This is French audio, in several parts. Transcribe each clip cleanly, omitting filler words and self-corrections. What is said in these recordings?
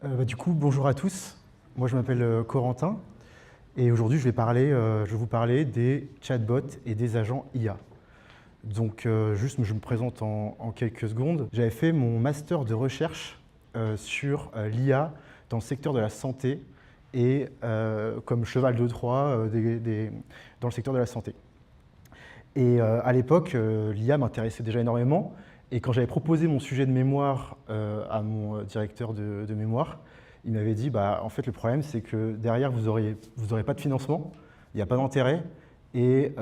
Du coup, bonjour à tous. Moi, je m'appelle Corentin et aujourd'hui, je vais vous parler des chatbots et des agents IA. Donc, juste, je me présente en quelques secondes. J'avais fait mon master de recherche sur l'IA dans le secteur de la santé et comme cheval de Troie dans le secteur de la santé. Et à l'époque, l'IA m'intéressait déjà énormément. Et quand j'avais proposé mon sujet de mémoire à mon directeur de mémoire, il m'avait dit en fait, le problème, c'est que derrière, vous aurez pas de financement, il n'y a pas d'intérêt, et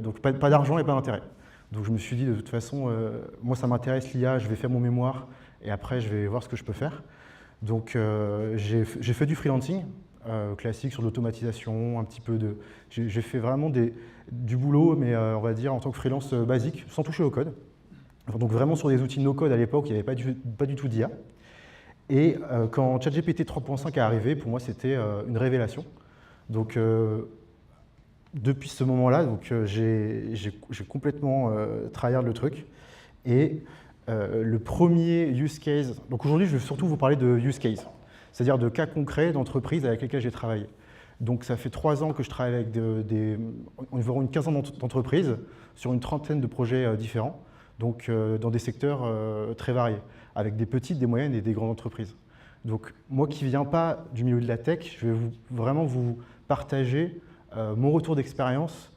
donc pas d'argent et pas d'intérêt. Donc je me suis dit, de toute façon, moi, ça m'intéresse l'IA, je vais faire mon mémoire, et après, je vais voir ce que je peux faire. Donc j'ai fait du freelancing classique sur l'automatisation, un petit peu de... J'ai fait vraiment du boulot, mais on va dire en tant que freelance basique, sans toucher au code. Donc vraiment sur des outils no-code à l'époque, il n'y avait pas du tout d'IA. Et quand ChatGPT 3.5 est arrivé, pour moi c'était une révélation. Donc depuis ce moment-là, j'ai complètement tryhard le truc. Et le premier use case, donc aujourd'hui je vais surtout vous parler de use case, c'est-à-dire de cas concrets d'entreprises avec lesquelles j'ai travaillé. Donc ça fait 3 ans que je travaille avec environ une quinzaine d'entreprises sur une trentaine de projets différents. Donc dans des secteurs très variés, avec des petites, des moyennes et des grandes entreprises. Donc moi qui ne viens pas du milieu de la tech, je vais vraiment vous partager mon retour d'expérience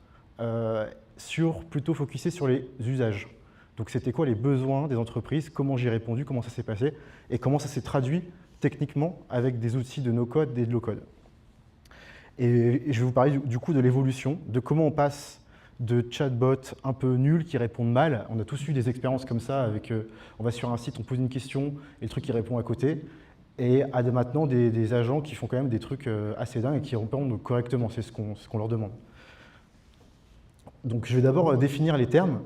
plutôt focusé sur les usages. Donc c'était quoi les besoins des entreprises, comment j'y ai répondu, comment ça s'est passé et comment ça s'est traduit techniquement avec des outils de no-code et de low-code. Et je vais vous parler du coup de l'évolution, de comment on passe de chatbots un peu nuls qui répondent mal. On a tous eu des expériences comme ça, on va sur un site, on pose une question et le truc qui répond à côté. Et à maintenant des agents qui font quand même des trucs assez dingues et qui répondent correctement, c'est ce qu'on leur demande. Donc je vais d'abord définir les termes.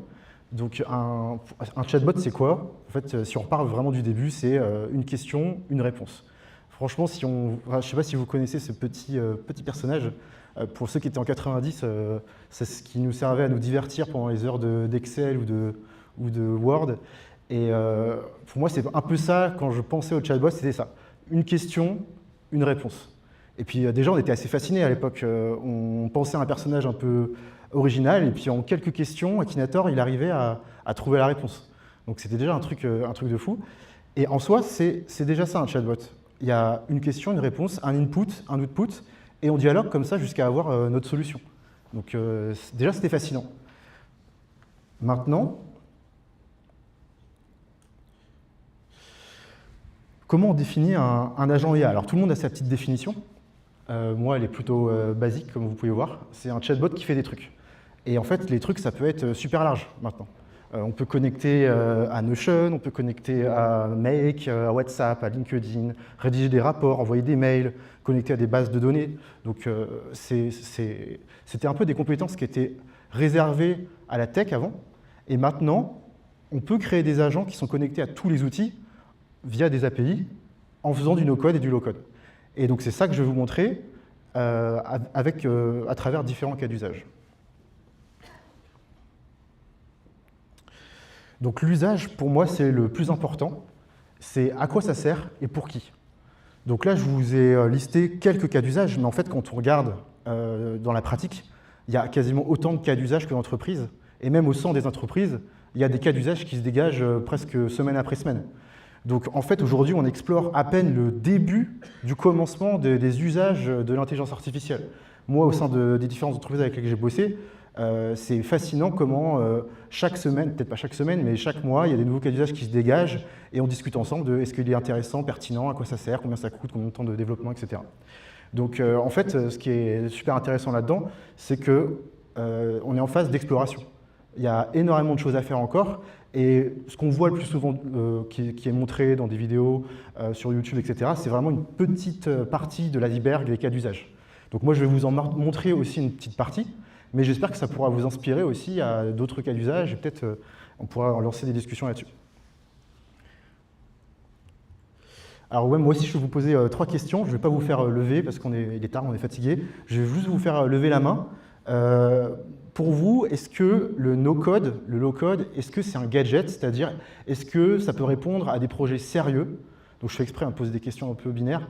Donc un chatbot, c'est quoi? En fait, si on repart vraiment du début, c'est une question, une réponse. Franchement, je ne sais pas si vous connaissez ce petit personnage. Pour ceux qui étaient en 90, c'est ce qui nous servait à nous divertir pendant les heures d'Excel ou de Word. Et pour moi, c'est un peu ça, quand je pensais au chatbot, c'était ça. Une question, une réponse. Et puis déjà, on était assez fascinés à l'époque. On pensait à un personnage un peu original, et puis en quelques questions, Akinator, il arrivait à trouver la réponse. Donc c'était déjà un truc de fou. Et en soi, c'est déjà ça, un chatbot. Il y a une question, une réponse, un input, un output, et on dialogue comme ça jusqu'à avoir notre solution. Donc déjà, c'était fascinant. Maintenant, comment on définit un agent IA? Alors tout le monde a sa petite définition. Moi, elle est plutôt basique, comme vous pouvez voir. C'est un chatbot qui fait des trucs. Et en fait, les trucs, ça peut être super large maintenant. On peut connecter à Notion, on peut connecter à Make, à WhatsApp, à LinkedIn, rédiger des rapports, envoyer des mails, connecter à des bases de données. Donc c'était un peu des compétences qui étaient réservées à la tech avant. Et maintenant, on peut créer des agents qui sont connectés à tous les outils via des API en faisant du no-code et du low-code. Et donc c'est ça que je vais vous montrer à travers différents cas d'usage. Donc l'usage, pour moi, c'est le plus important. C'est à quoi ça sert et pour qui. Donc là, je vous ai listé quelques cas d'usage, mais en fait, quand on regarde dans la pratique, il y a quasiment autant de cas d'usage que d'entreprises. Et même au sein des entreprises, il y a des cas d'usage qui se dégagent presque semaine après semaine. Donc en fait, aujourd'hui, on explore à peine le début du commencement des usages de l'intelligence artificielle. Moi, au sein des différentes entreprises avec lesquelles j'ai bossé, c'est fascinant comment chaque semaine, peut-être pas chaque semaine, mais chaque mois, il y a des nouveaux cas d'usage qui se dégagent et on discute ensemble de est-ce qu'il est intéressant, pertinent, à quoi ça sert, combien ça coûte, combien de temps de développement, etc. Donc en fait, ce qui est super intéressant là-dedans, c'est qu'on est en phase d'exploration. Il y a énormément de choses à faire encore et ce qu'on voit le plus souvent qui est montré dans des vidéos sur YouTube, etc., c'est vraiment une petite partie de l'iceberg des cas d'usage. Donc moi, je vais vous en montrer aussi une petite partie, mais j'espère que ça pourra vous inspirer aussi à d'autres cas d'usage et peut-être on pourra lancer des discussions là-dessus. Alors ouais, moi aussi, je vais vous poser 3 questions. Je ne vais pas vous faire lever parce qu'il est tard, on est fatigué. Je vais juste vous faire lever la main. Pour vous, est-ce que le no-code, le low-code, est-ce que c'est un gadget? C'est-à-dire, est-ce que ça peut répondre à des projets sérieux Donc je fais exprès de poser des questions un peu binaires.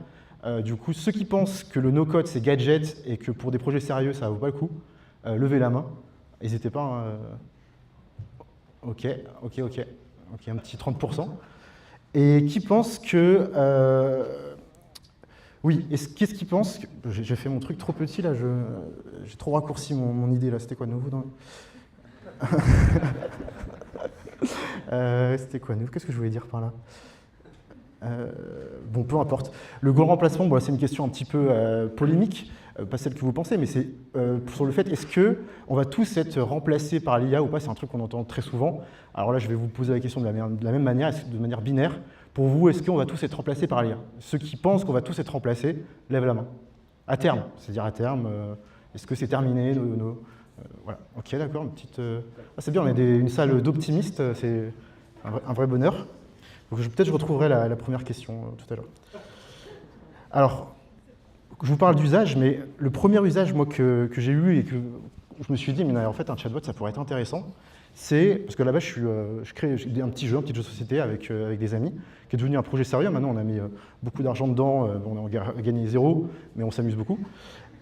Du coup, ceux qui pensent que le no-code c'est gadget et que pour des projets sérieux ça ne vaut pas le coup, levez la main. N'hésitez pas. Ok, un petit 30%. Et qui pense que... oui, qu'est-ce qui pense que... J'ai fait mon truc trop petit là, j'ai trop raccourci mon idée là, c'était quoi de nouveau dans... C'était quoi de nouveau? Qu'est-ce que je voulais dire par là? Bon, peu importe. Le grand remplacement, bon, c'est une question un petit peu polémique, pas celle que vous pensez, mais c'est sur le fait, est-ce qu'on va tous être remplacés par l'IA ou pas? C'est un truc qu'on entend très souvent. Alors là, je vais vous poser la question de la même manière, de manière binaire. Pour vous, est-ce qu'on va tous être remplacés par l'IA? Ceux qui pensent qu'on va tous être remplacés, lèvent la main. À terme, c'est-à-dire à terme, est-ce que c'est terminé voilà. Ok, d'accord, une petite... Ah, c'est bien, on est une salle d'optimistes, c'est un vrai bonheur. Donc peut-être je retrouverai la première question tout à l'heure. Alors, je vous parle d'usage, mais le premier usage moi, que j'ai eu et que je me suis dit, mais en fait, un chatbot, ça pourrait être intéressant, c'est, parce que là-bas, je crée un petit jeu de société avec des amis, qui est devenu un projet sérieux. Maintenant, on a mis beaucoup d'argent dedans, on a gagné 0, mais on s'amuse beaucoup.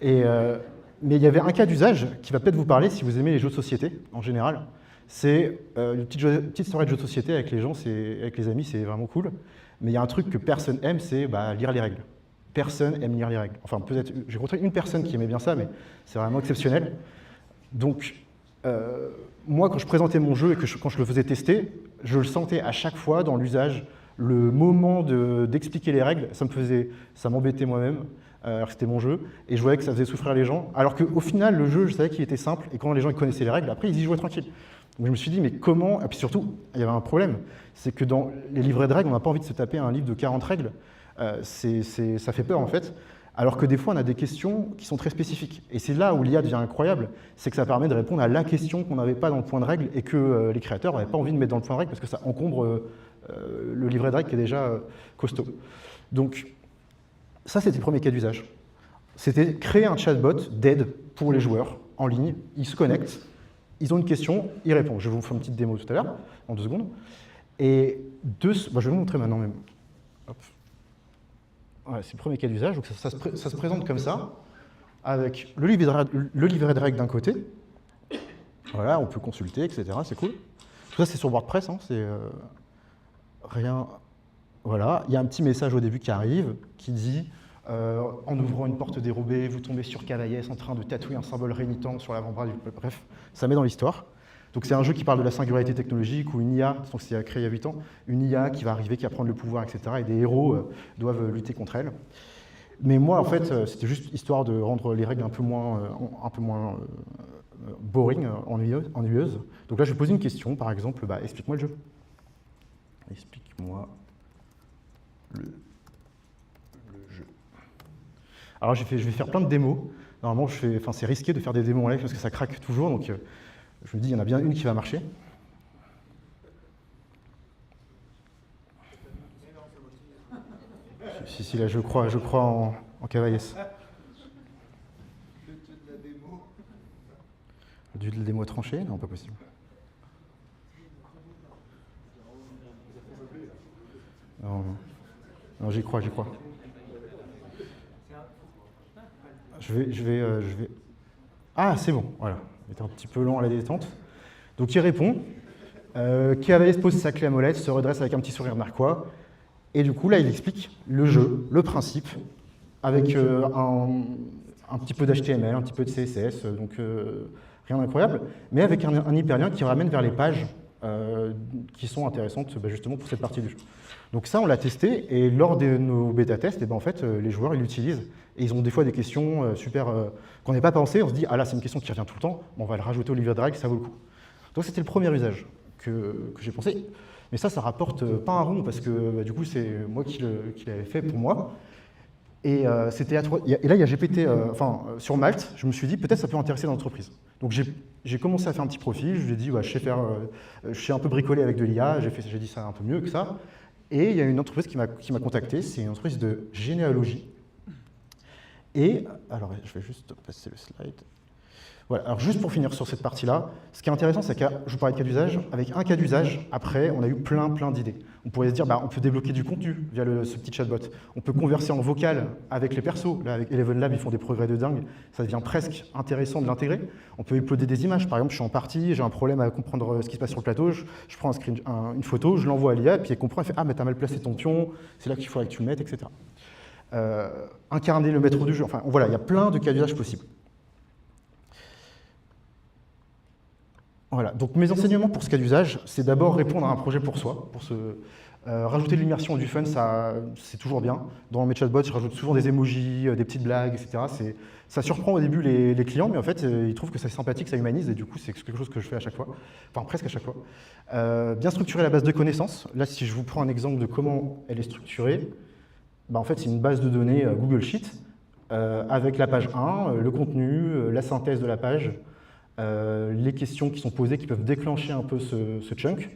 Mais il y avait un cas d'usage qui va peut-être vous parler si vous aimez les jeux de société, en général. C'est une petite soirée de jeux de société avec les gens, avec les amis, c'est vraiment cool. Mais il y a un truc que personne aime, c'est lire les règles. Personne aime lire les règles. Enfin, peut-être, j'ai rencontré une personne qui aimait bien ça, mais c'est vraiment exceptionnel. Donc, moi, quand je présentais mon jeu et quand je le faisais tester, je le sentais à chaque fois dans l'usage, le moment d'expliquer les règles, ça m'embêtait moi-même, alors que c'était mon jeu, et je voyais que ça faisait souffrir les gens, alors qu'au final, le jeu, je savais qu'il était simple, et quand les gens connaissaient les règles, après, ils y jouaient tranquille. Donc je me suis dit, mais comment... Et puis surtout, il y avait un problème, c'est que dans les livrets de règles, on n'a pas envie de se taper un livre de 40 règles, ça fait peur en fait, alors que des fois on a des questions qui sont très spécifiques. Et c'est là où l'IA devient incroyable, c'est que ça permet de répondre à la question qu'on n'avait pas dans le point de règle et que les créateurs n'avaient pas envie de mettre dans le point de règle parce que ça encombre le livret de règles qui est déjà costaud. Donc ça c'était le premier cas d'usage. C'était créer un chatbot d'aide pour les joueurs en ligne, ils se connectent, ils ont une question, ils répondent. Je vais vous faire une petite démo tout à l'heure, en 2 secondes. Et je vais vous montrer maintenant même. Hop. Ouais, c'est le premier cas d'usage, donc ça se présente comme ça, avec le livret de règles d'un côté. Voilà, on peut consulter, etc. C'est cool. Tout ça, c'est sur WordPress, hein, c'est rien. Voilà, il y a un petit message au début qui arrive, qui dit en ouvrant une porte dérobée, vous tombez sur Cavaillès en train de tatouer un symbole rénitant sur l'avant-bras du... Bref, ça met dans l'histoire. Donc c'est un jeu qui parle de la singularité technologique, où une IA, donc c'est créé il y a 8 ans, une IA qui va arriver, qui va prendre le pouvoir, etc. Et des héros doivent lutter contre elle. Mais moi, en fait, c'était juste histoire de rendre les règles un peu moins boring, ennuyeuses. Donc là, je vais poser une question, par exemple, explique-moi le jeu. Explique-moi le jeu. Alors je vais faire plein de démos. Normalement, c'est risqué de faire des démos en live parce que ça craque toujours, donc je me dis, il y en a bien une qui va marcher. Si, là, je crois en Cavaillès. Le dieu de la démo tranché? Non, pas possible. Non, j'y crois. Je vais... Ah, c'est bon, voilà. Il était un petit peu long à la détente. Donc il répond. Cavaillès pose sa clé à molette, se redresse avec un petit sourire narquois. Et du coup, là, il explique le jeu, le principe, avec un petit peu d'HTML, un petit peu de CSS, donc rien d'incroyable, mais avec un hyperlien qui ramène vers les pages qui sont intéressantes justement pour cette partie du jeu. Donc ça, on l'a testé, et lors de nos bêta-tests, en fait, les joueurs, ils l'utilisent, et ils ont des fois des questions super... qu'on n'avait pas pensé, on se dit, ah là, c'est une question qui revient tout le temps, bon, on va le rajouter au livret de règles, ça vaut le coup. Donc c'était le premier usage que j'ai pensé. Mais ça rapporte pas un rond, parce que du coup, c'est moi qui l'avais fait pour moi. Et là, il y a GPT, sur Malte, je me suis dit, peut-être ça peut intéresser l'entreprise. Donc j'ai commencé à faire un petit profil, je lui ai dit, je sais un peu bricoler avec de l'IA, j'ai dit ça un peu mieux que ça. Et il y a une entreprise qui m'a contacté, c'est une entreprise de généalogie. Et, alors, je vais juste passer le slide. Voilà. Alors juste pour finir sur cette partie-là, ce qui est intéressant, c'est que je vous parlais de cas d'usage. Avec un cas d'usage, après, on a eu plein d'idées. On pourrait se dire, bah, on peut débloquer du contenu via ce petit chatbot. On peut converser en vocal avec les persos. Là, avec Eleven Lab, ils font des progrès de dingue. Ça devient presque intéressant de l'intégrer. On peut uploader des images. Par exemple, je suis en partie, j'ai un problème à comprendre ce qui se passe sur le plateau. Je prends une photo, je l'envoie à l'IA, puis elle comprend, elle fait « Ah, mais t'as mal placé ton pion, c'est là qu'il faudrait que tu le mettes, etc. » Incarner le maître du jeu. Enfin, voilà, il y a plein de cas d'usage possibles. Voilà, donc mes enseignements pour ce cas d'usage, c'est d'abord répondre à un projet pour soi, rajouter de l'immersion et du fun, c'est toujours bien. Dans mes chatbots, je rajoute souvent des emojis, des petites blagues, etc. Ça surprend au début les clients, mais en fait, ils trouvent que c'est sympathique, ça humanise, et du coup, c'est quelque chose que je fais à chaque fois, enfin presque à chaque fois. Bien structurer la base de connaissances. Là, si je vous prends un exemple de comment elle est structurée, bah, en fait, c'est une base de données Google Sheet, avec la page 1, le contenu, la synthèse de la page, les questions qui sont posées, qui peuvent déclencher un peu ce chunk,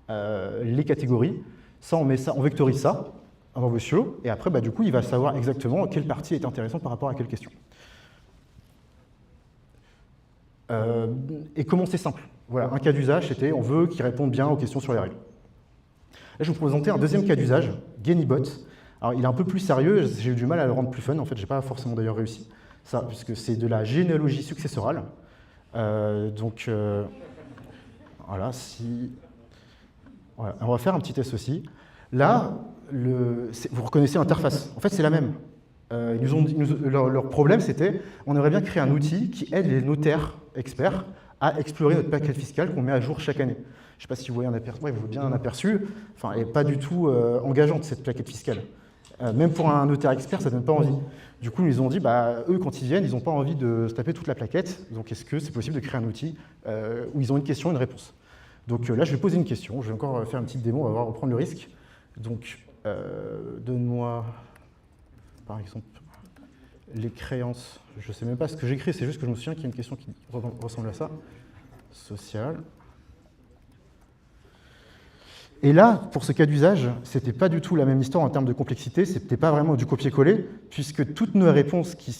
les catégories. Ça, on vectorise ça dans vos silos, et après, bah, du coup, il va savoir exactement quelle partie est intéressante par rapport à quelle question. Et comment c'est simple. Voilà, un cas d'usage, c'était on veut qu'il réponde bien aux questions sur les règles. Là, je vais vous présenter un deuxième cas d'usage, GeniBot. Alors, il est un peu plus sérieux, j'ai eu du mal à le rendre plus fun, en fait, j'ai pas forcément d'ailleurs réussi, ça, puisque c'est de la généalogie successorale. Voilà, voilà, on va faire un petit test aussi. Là, vous reconnaissez l'interface. En fait, c'est la même. Leur problème, c'était on aimerait bien créer un outil qui aide les notaires experts à explorer notre plaquette fiscale qu'on met à jour chaque année. Je ne sais pas si vous voyez un aperçu. Ouais, vous voyez bien un aperçu. Enfin, elle n'est pas du tout engageante, cette plaquette fiscale. Même pour un notaire expert, ça ne donne pas envie. Du coup, ils ont dit, bah, eux, quand ils viennent, ils n'ont pas envie de se taper toute la plaquette. Donc, est-ce que c'est possible de créer un outil où ils ont une question et une réponse? Donc là, je vais poser une question. Je vais encore faire une petite démo, on va reprendre le risque. Donc, donne-moi, par exemple, les créances. Je ne sais même pas ce que j'écris, c'est juste que je me souviens qu'il y a une question qui ressemble à ça. Social. Et là, pour ce cas d'usage, ce n'était pas du tout la même histoire en termes de complexité, ce n'était pas vraiment du copier-coller, puisque toutes nos réponses qui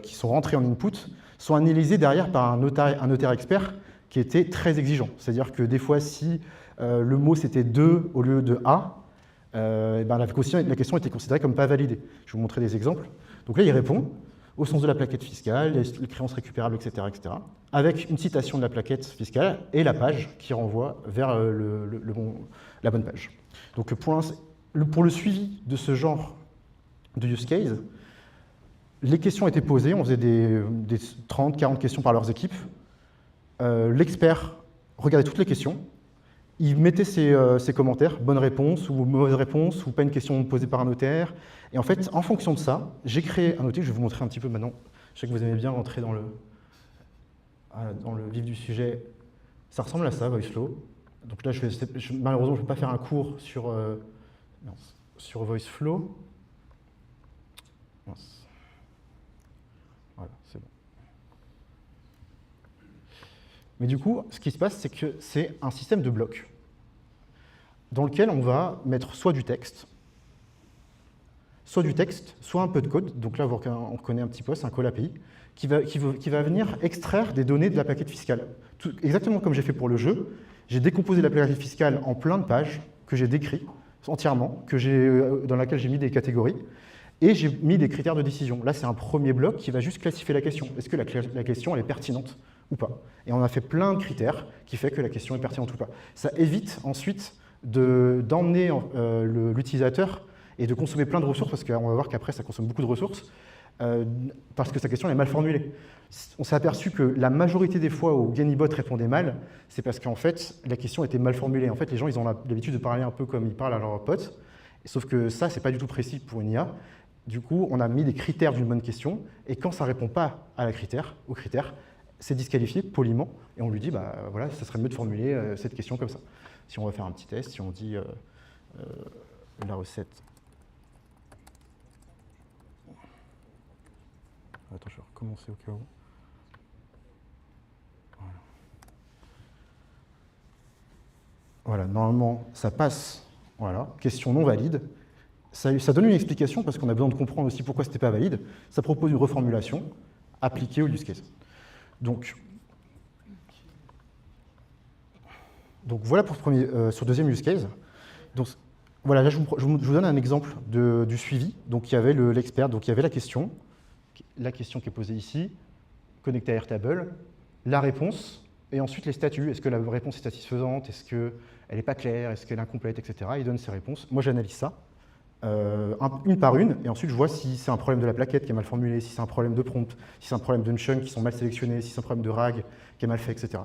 sont rentrées en input sont analysées derrière par un notaire expert qui était très exigeant. C'est-à-dire que des fois, si le mot c'était 2 au lieu de A, ben la question était considérée comme pas validée. Je vais vous montrer des exemples. Donc là, il répond au sens de la plaquette fiscale, les créances récupérables, etc., avec une citation de la plaquette fiscale et la page qui renvoie vers la bonne page. Donc pour le suivi de ce genre de use case, les questions étaient posées, on faisait des 30, 40 questions par leurs équipes. L'expert regardait toutes les questions, il mettait ses commentaires, bonne réponse ou mauvaise réponse, ou pas une question posée par un notaire. Et en fait, en fonction de ça, j'ai créé un outil, je vais vous montrer un petit peu maintenant. Je sais que vous aimez bien rentrer dans le vif du sujet. Ça ressemble à ça, VoiceFlow. Donc là, malheureusement, je ne vais pas faire un cours sur VoiceFlow. Voilà, c'est bon. Mais du coup, ce qui se passe, c'est que c'est un système de blocs dans lequel on va mettre soit du texte, soit un peu de code. Donc là, on reconnaît un petit peu, c'est un call API, qui va venir extraire des données de la plaquette fiscale. Exactement comme j'ai fait pour le jeu, j'ai décomposé la plaquette fiscale en plein de pages que j'ai décrites entièrement, dans laquelle j'ai mis des catégories, et j'ai mis des critères de décision. Là, c'est un premier bloc qui va juste classifier la question. Est-ce que la question elle est pertinente ou pas? Et on a fait plein de critères qui fait que la question est pertinente ou pas. Ça évite ensuite d'emmener l'utilisateur et de consommer plein de ressources, parce qu'on va voir qu'après, ça consomme beaucoup de ressources, parce que sa question est mal formulée. On s'est aperçu que la majorité des fois où GeniBot répondait mal, c'est parce qu'en fait, la question était mal formulée. En fait, les gens, ils ont l'habitude de parler un peu comme ils parlent à leurs potes, sauf que ça, c'est pas du tout précis pour une IA. Du coup, on a mis des critères d'une bonne question, et quand ça ne répond pas aux critères, c'est disqualifié poliment, et on lui dit, bah voilà, ça serait mieux de formuler cette question comme ça. Si on va faire un petit test, si on dit la recette. Attends, je vais recommencer au cas où. Voilà, normalement, ça passe. Voilà, question non valide. Ça donne une explication parce qu'on a besoin de comprendre aussi pourquoi ce n'était pas valide. Ça propose une reformulation appliquée au use case. Donc voilà pour sur le deuxième use case. Donc, voilà, là je vous donne un exemple du suivi. Donc il y avait l'expert, donc il y avait la question qui est posée ici, connectée à Airtable, la réponse, et ensuite les statuts. Est-ce que la réponse est satisfaisante? Est-ce qu'elle n'est pas claire? Est-ce qu'elle est incomplète, etc. Il donne ses réponses. Moi j'analyse ça, une par une, et ensuite je vois si c'est un problème de la plaquette qui est mal formulée, si c'est un problème de prompt, si c'est un problème de chunk qui sont mal sélectionnés, si c'est un problème de RAG qui est mal fait, etc.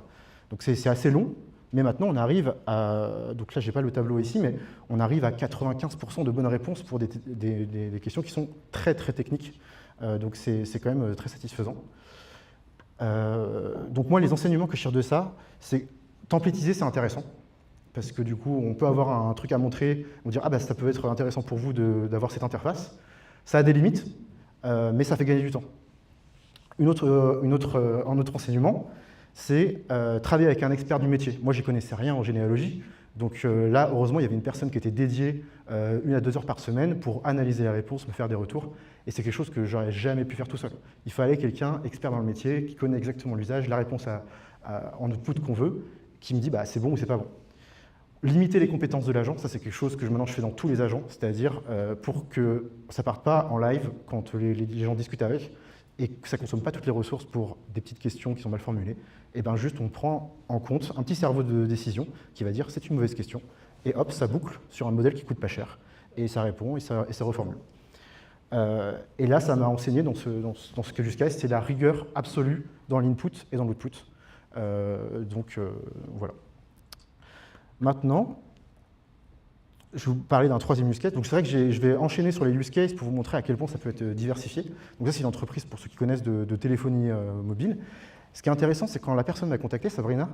Donc c'est assez long. Mais maintenant, on arrive à, donc là, je n'ai pas le tableau ici, mais on arrive à 95% de bonnes réponses pour des questions qui sont très, très techniques. Donc c'est quand même très satisfaisant. Donc moi, les enseignements que je tire de ça, c'est templétiser, c'est intéressant. Parce que du coup, on peut avoir un truc à montrer, on dire, ah bah ça peut être intéressant pour vous d'avoir cette interface. Ça a des limites, mais ça fait gagner du temps. Un autre enseignement, c'est travailler avec un expert du métier. Moi, j'y connaissais rien en généalogie, donc là, heureusement, il y avait une personne qui était dédiée 1 à 2 heures par semaine pour analyser les réponses, me faire des retours, et c'est quelque chose que j'aurais jamais pu faire tout seul. Il fallait quelqu'un expert dans le métier, qui connaît exactement l'usage, la réponse en output qu'on veut, qui me dit bah, c'est bon ou c'est pas bon. Limiter les compétences de l'agent, ça c'est quelque chose que maintenant je fais dans tous les agents, c'est-à-dire pour que ça ne parte pas en live quand les gens discutent avec, et que ça ne consomme pas toutes les ressources pour des petites questions qui sont mal formulées, et bien juste on prend en compte un petit cerveau de décision qui va dire c'est une mauvaise question, et hop, ça boucle sur un modèle qui coûte pas cher, et ça répond et ça reformule. Et là, ça m'a enseigné dans ce que jusqu'à c'est la rigueur absolue dans l'input et dans l'output. Voilà. Maintenant, je vais vous parler d'un troisième use case. Donc c'est vrai que je vais enchaîner sur les use cases pour vous montrer à quel point ça peut être diversifié. Donc ça, c'est une entreprise, pour ceux qui connaissent, de téléphonie mobile. Ce qui est intéressant, c'est quand la personne m'a contacté, Sabrina,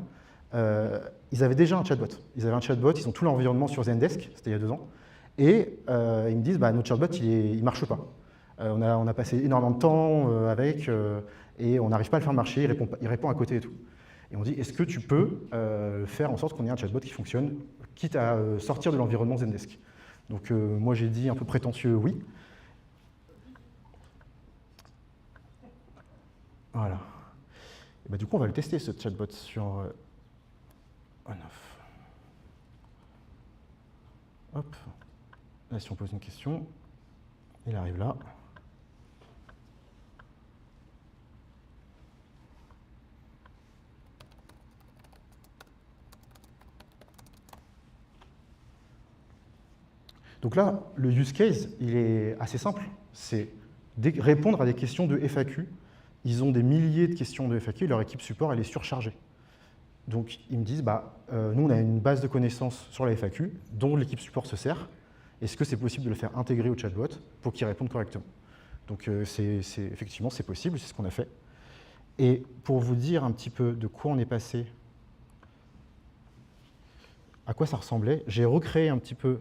ils avaient déjà un chatbot. Ils avaient un chatbot, ils ont tout l'environnement sur Zendesk, c'était il y a 2 ans. Et ils me disent, bah, notre chatbot, il ne marche pas. On a passé énormément de temps avec, et on n'arrive pas à le faire marcher, il répond à côté et tout. Et on dit, est-ce que tu peux faire en sorte qu'on ait un chatbot qui fonctionne, quitte à sortir de l'environnement Zendesk? Donc moi j'ai dit un peu prétentieux oui. Voilà. Et bah, du coup on va le tester ce chatbot sur on-off. Hop. Là si on pose une question, il arrive là. Donc là, le use case, il est assez simple. C'est répondre à des questions de FAQ. Ils ont des milliers de questions de FAQ, leur équipe support, elle est surchargée. Donc ils me disent, bah, nous, on a une base de connaissances sur la FAQ dont l'équipe support se sert. Est-ce que c'est possible de le faire intégrer au chatbot pour qu'il réponde correctement? Donc effectivement, c'est possible, c'est ce qu'on a fait. Et pour vous dire un petit peu de quoi on est passé, à quoi ça ressemblait, j'ai recréé un petit peu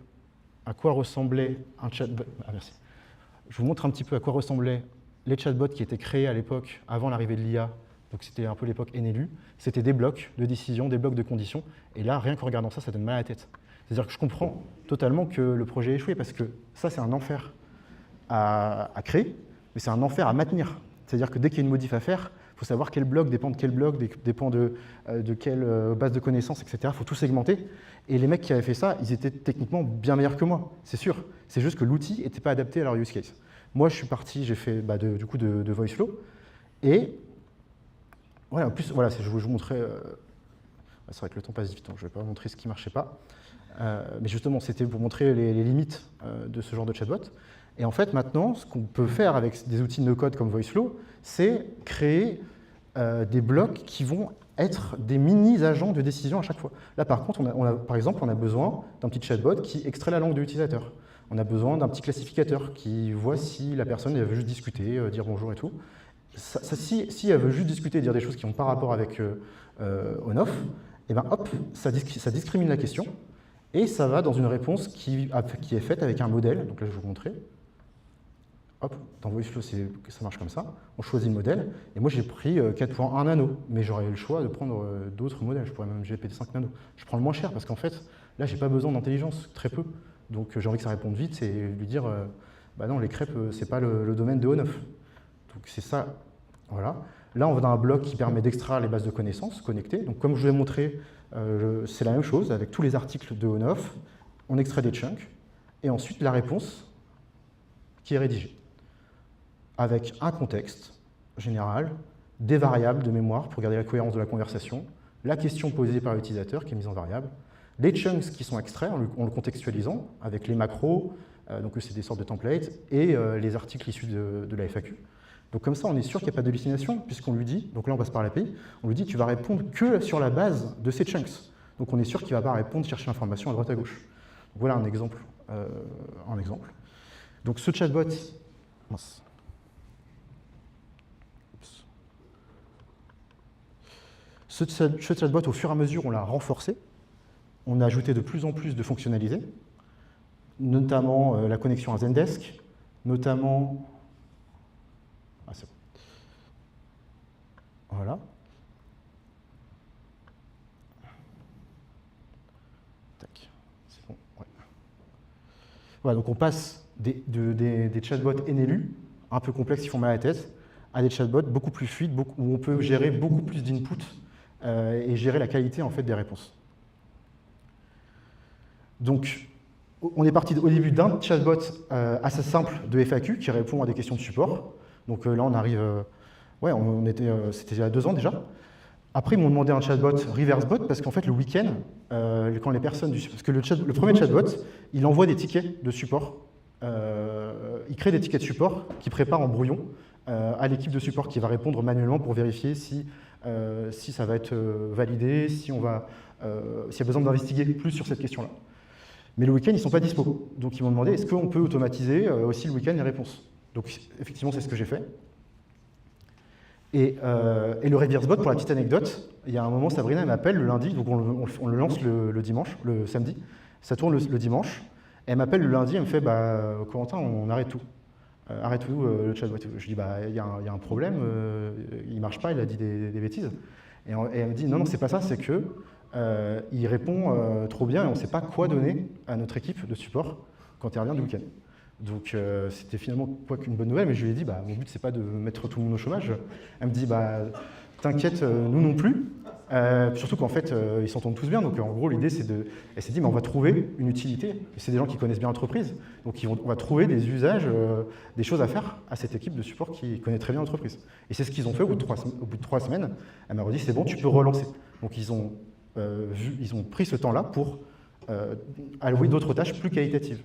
à quoi ressemblait un chatbot. Ah, merci. Je vous montre un petit peu à quoi ressemblaient les chatbots qui étaient créés à l'époque, avant l'arrivée de l'IA. Donc c'était un peu l'époque NLU. C'était des blocs de décision, des blocs de conditions. Et là, rien qu'en regardant ça, ça donne mal à la tête. C'est-à-dire que je comprends totalement que le projet ait échoué, parce que ça, c'est un enfer à créer, mais c'est un enfer à maintenir. C'est-à-dire que dès qu'il y a une modif à faire, il faut savoir quel bloc dépend de quel bloc, dépend de quelle base de connaissances, etc. Il faut tout segmenter. Et les mecs qui avaient fait ça, ils étaient techniquement bien meilleurs que moi, c'est sûr. C'est juste que l'outil n'était pas adapté à leur use case. Moi, je suis parti, j'ai fait du coup de VoiceFlow. Et ouais, en plus, voilà, je vais vous montrer. C'est vrai que le temps passe vite, donc je ne vais pas vous montrer ce qui ne marchait pas. Mais justement, c'était pour montrer les limites de ce genre de chatbot. Et en fait, maintenant, ce qu'on peut faire avec des outils no-code comme VoiceFlow, c'est créer des blocs qui vont être des mini-agents de décision à chaque fois. Là, par contre, par exemple, on a besoin d'un petit chatbot qui extrait la langue de l'utilisateur. On a besoin d'un petit classificateur qui voit si la personne elle veut juste discuter, dire bonjour et tout. Si elle veut juste discuter et dire des choses qui n'ont pas rapport avec on-off, et ben hop, ça discrimine la question et ça va dans une réponse qui est faite avec un modèle. Donc là, je vais vous montrer. Hop, dans VoiceFlow, ça marche comme ça. On choisit le modèle. Et moi, j'ai pris 4.1 nano. Mais j'aurais eu le choix de prendre d'autres modèles. Je pourrais même GPT-5 nano. Je prends le moins cher parce qu'en fait, là, j'ai pas besoin d'intelligence, très peu. Donc, j'ai envie que ça réponde vite et lui dire bah non, les crêpes, c'est pas le domaine de on-off. Donc, c'est ça. Voilà. Là, on va dans un bloc qui permet d'extraire les bases de connaissances connectées. Donc, comme je vous l'ai montré, c'est la même chose avec tous les articles de on-off. On extrait des chunks et ensuite la réponse qui est rédigée avec un contexte général, des variables de mémoire pour garder la cohérence de la conversation, la question posée par l'utilisateur qui est mise en variable, les chunks qui sont extraits en le contextualisant avec les macros, donc c'est des sortes de templates, et les articles issus de la FAQ. Donc comme ça, on est sûr qu'il n'y a pas d'hallucination, puisqu'on lui dit, donc là on passe par l'API, on lui dit tu vas répondre que sur la base de ces chunks. Donc on est sûr qu'il ne va pas répondre, chercher l'information à droite à gauche. Donc voilà un exemple. Donc ce chatbot, ce chatbot, au fur et à mesure, on l'a renforcé. On a ajouté de plus en plus de fonctionnalités, notamment la connexion à Zendesk, notamment... Ah, c'est bon. Voilà. Tac. C'est bon. Ouais. Voilà, donc on passe des chatbots NLU, un peu complexes, qui font mal à la tête, à des chatbots beaucoup plus fluides, où on peut gérer beaucoup plus d'input et gérer la qualité en fait, des réponses. Donc, on est parti au début d'un chatbot assez simple de FAQ qui répond à des questions de support. Donc là, on arrive... c'était il y a 2 ans déjà. Après, ils m'ont demandé un chatbot reverse bot parce qu'en fait, le week-end, quand les personnes... Parce que le premier chatbot, il envoie des tickets de support. Il crée des tickets de support qu'il prépare en brouillon à l'équipe de support qui va répondre manuellement pour vérifier si ça va être validé, s'il y a besoin d'investiguer plus sur cette question-là. Mais le week-end, ils ne sont pas dispo. Donc, ils m'ont demandé, est-ce qu'on peut automatiser aussi le week-end les réponses? Donc, effectivement, c'est ce que j'ai fait. Et le reverse bot, pour la petite anecdote, il y a un moment, Sabrina m'appelle le lundi, donc on le lance le dimanche, le samedi. Ça tourne le dimanche. Elle m'appelle le lundi, elle me fait « Corentin, on arrête tout. Arrête tout, le chatbot. » Je dis « Il y a un problème, il ne marche pas, il a dit des bêtises. » Et elle me dit « Non, c'est pas ça, c'est que il répond trop bien et on ne sait pas quoi donner à notre équipe de support quand il revient du week-end. » Donc c'était finalement pas qu'une bonne nouvelle, mais je lui ai dit mon but c'est pas de mettre tout le monde au chômage. Elle me dit t'inquiète, nous non plus. Surtout qu'en fait ils s'entendent tous bien, donc en gros l'idée c'est de... Elle s'est dit on va trouver une utilité, et c'est des gens qui connaissent bien l'entreprise, donc on va trouver des usages, des choses à faire à cette équipe de support qui connaît très bien l'entreprise. Et c'est ce qu'ils ont fait au bout de 3 semaines. Elle m'a redit c'est bon, tu peux relancer. Donc ils ont pris ce temps-là pour allouer d'autres tâches plus qualitatives.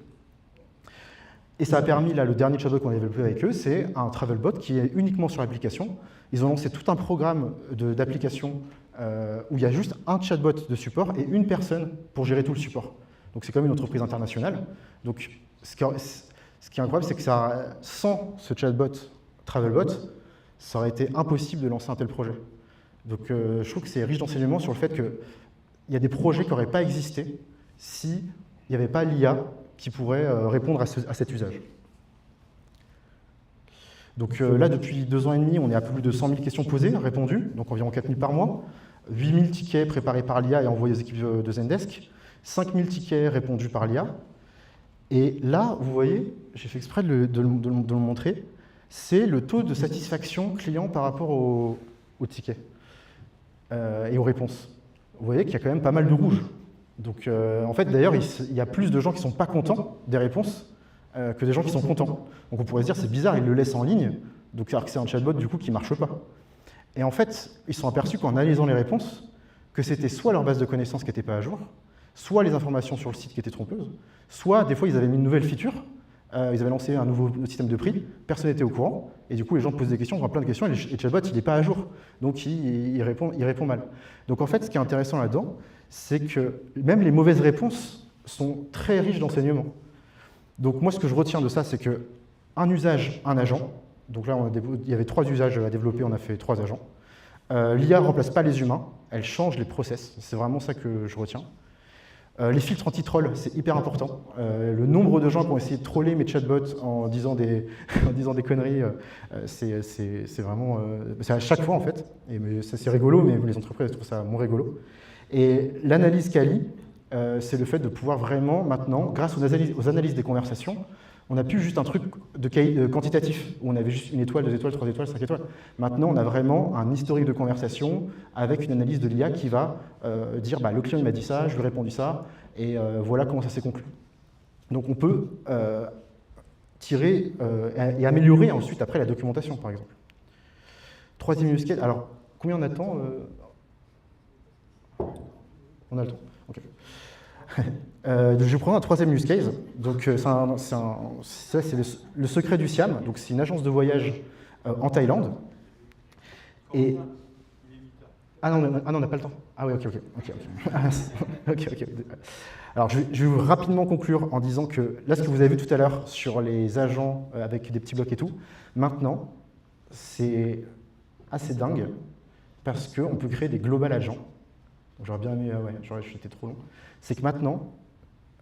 Et ça a permis, là, le dernier chatbot qu'on a développé avec eux, c'est un travel bot qui est uniquement sur l'application. Ils ont lancé tout un programme d'application où il y a juste un chatbot de support et une personne pour gérer tout le support. Donc c'est comme une entreprise internationale. Donc ce qui est incroyable, c'est que sans ce chatbot travel bot, ça aurait été impossible de lancer un tel projet. Donc je trouve que c'est riche d'enseignements sur le fait qu'il y a des projets qui n'auraient pas existé s'il n'y avait pas l'IA qui pourrait répondre à cet usage. Donc là, depuis 2 ans et demi, on est à plus de 100 000 questions posées, répondues, donc environ 4 000 par mois, 8 000 tickets préparés par l'IA et envoyés aux équipes de Zendesk, 5 000 tickets répondus par l'IA. Et là, vous voyez, j'ai fait exprès de le montrer, c'est le taux de satisfaction client par rapport aux tickets et aux réponses. Vous voyez qu'il y a quand même pas mal de rouge. Donc, en fait, d'ailleurs, il y a plus de gens qui ne sont pas contents des réponses que des gens qui sont contents. Donc, on pourrait se dire, c'est bizarre, ils le laissent en ligne, donc alors que c'est un chatbot, du coup, qui ne marche pas. Et en fait, ils se sont aperçus qu'en analysant les réponses, que c'était soit leur base de connaissances qui n'était pas à jour, soit les informations sur le site qui étaient trompeuses, soit, des fois, ils avaient mis une nouvelle feature, ils avaient lancé un nouveau système de prix, personne n'était au courant, et du coup, les gens posent des questions, on voit plein de questions, et le chatbot, il n'est pas à jour, donc il répond mal. Donc, en fait, ce qui est intéressant là-dedans, c'est que même les mauvaises réponses sont très riches d'enseignements. Donc moi, ce que je retiens de ça, c'est qu'un usage, un agent, donc là, il y avait 3 usages à développer, on a fait 3 agents. L'IA ne remplace pas les humains, elle change les process, c'est vraiment ça que je retiens. Les filtres anti-troll, c'est hyper important. Le nombre de gens qui ont essayé de troller mes chatbots en disant des conneries, c'est vraiment... c'est à chaque fois, en fait. Et c'est rigolo, mais les entreprises trouvent ça moins rigolo. Et l'analyse quali, c'est le fait de pouvoir vraiment, maintenant, grâce aux analyses des conversations, on n'a plus juste un truc de quantitatif, où on avait juste une étoile, 2 étoiles, 3 étoiles, 5 étoiles. Maintenant, on a vraiment un historique de conversation avec une analyse de l'IA qui va dire le client m'a dit ça, je lui ai répondu ça, et voilà comment ça s'est conclu. Donc on peut tirer et améliorer ensuite après la documentation, par exemple. Troisième use case, alors combien on attend On a le temps. Okay. Je vais prendre un troisième use case. Donc, ça, c'est le secret du Siam. Donc, c'est une agence de voyage en Thaïlande. Et... Ah non, on n'a pas le temps. Ah oui, ok. Ok. Alors, je vais vous rapidement conclure en disant que là, ce que vous avez vu tout à l'heure sur les agents avec des petits blocs et tout, maintenant, c'est assez dingue parce qu'on peut créer des global agents. J'aurais bien aimé, j'étais trop long. C'est que maintenant,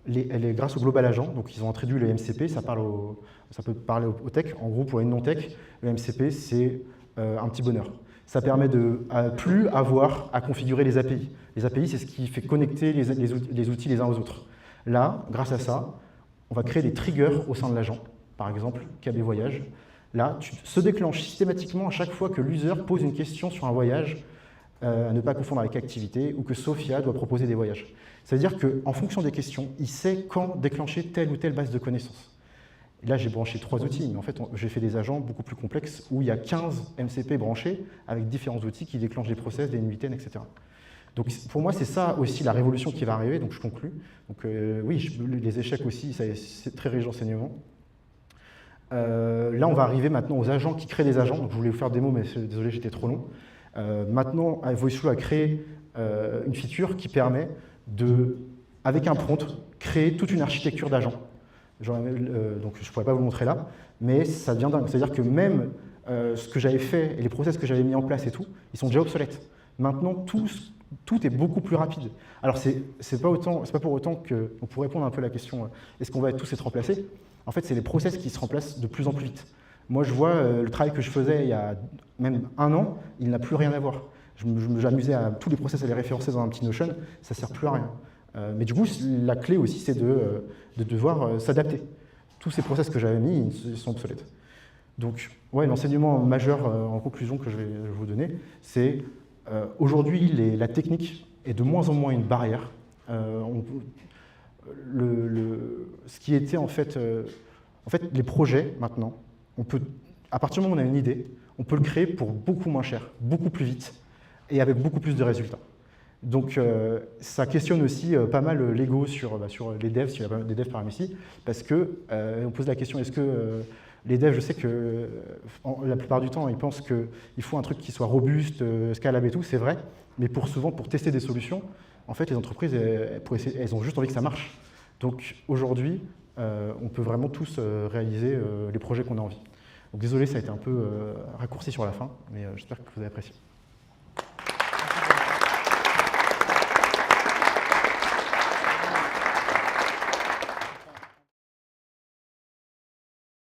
grâce au Global Agent, donc ils ont introduit le MCP, ça peut parler aux tech. En gros, pour une non-tech, le MCP, c'est un petit bonheur. Ça permet de plus avoir à configurer les API. Les API, c'est ce qui fait connecter les outils les uns aux autres. Là, grâce à ça, on va créer des triggers au sein de l'agent. Par exemple, KB Voyage. Là, se déclenche systématiquement à chaque fois que l'user pose une question sur un voyage, à ne pas confondre avec activité, ou que Sophia doit proposer des voyages. C'est-à-dire qu'en fonction des questions, il sait quand déclencher telle ou telle base de connaissances. Et là, j'ai branché 3 outils, mais en fait, j'ai fait des agents beaucoup plus complexes où il y a 15 MCP branchés avec différents outils qui déclenchent des process, des NUITN, etc. Donc pour moi, c'est ça aussi la révolution qui va arriver, donc je conclus. Donc oui, les échecs aussi, c'est très riche d'enseignement. Là, on va arriver maintenant aux agents qui créent des agents. Donc, je voulais vous faire des mots, mais désolé, j'étais trop long. Maintenant, VoiceFlow a créé une feature qui permet de, avec un prompt, créer toute une architecture d'agents. Donc je ne pourrais pas vous le montrer là, mais ça devient dingue. C'est-à-dire que même ce que j'avais fait et les process que j'avais mis en place et tout, ils sont déjà obsolètes. Maintenant, tout est beaucoup plus rapide. Alors, c'est pas pour autant que, pour répondre un peu à la question, est-ce qu'on va tous être remplacés? En fait, c'est les process qui se remplacent de plus en plus vite. Moi, je vois le travail que je faisais il y a même 1 an, il n'a plus rien à voir. J'amusais à tous les process à les référencer dans un petit Notion, ça ne sert plus à rien. Mais du coup, la clé aussi, c'est de devoir s'adapter. Tous ces process que j'avais mis, ils sont obsolètes. Donc, ouais, l'enseignement majeur en conclusion que je vais vous donner, c'est aujourd'hui, la technique est de moins en moins une barrière. Ce qui était en fait les projets maintenant, à partir du moment où on a une idée, on peut le créer pour beaucoup moins cher, beaucoup plus vite et avec beaucoup plus de résultats. Donc ça questionne aussi pas mal l'ego sur les devs, s'il y a pas mal des devs parmi ici, parce qu'on pose la question, est-ce que les devs, je sais que la plupart du temps, ils pensent qu'il faut un truc qui soit robuste, scalable et tout, c'est vrai, mais souvent pour tester des solutions, en fait les entreprises, elles ont juste envie que ça marche. Donc aujourd'hui, on peut vraiment tous réaliser les projets qu'on a envie. Donc désolé, ça a été un peu raccourci sur la fin, mais j'espère que vous avez apprécié.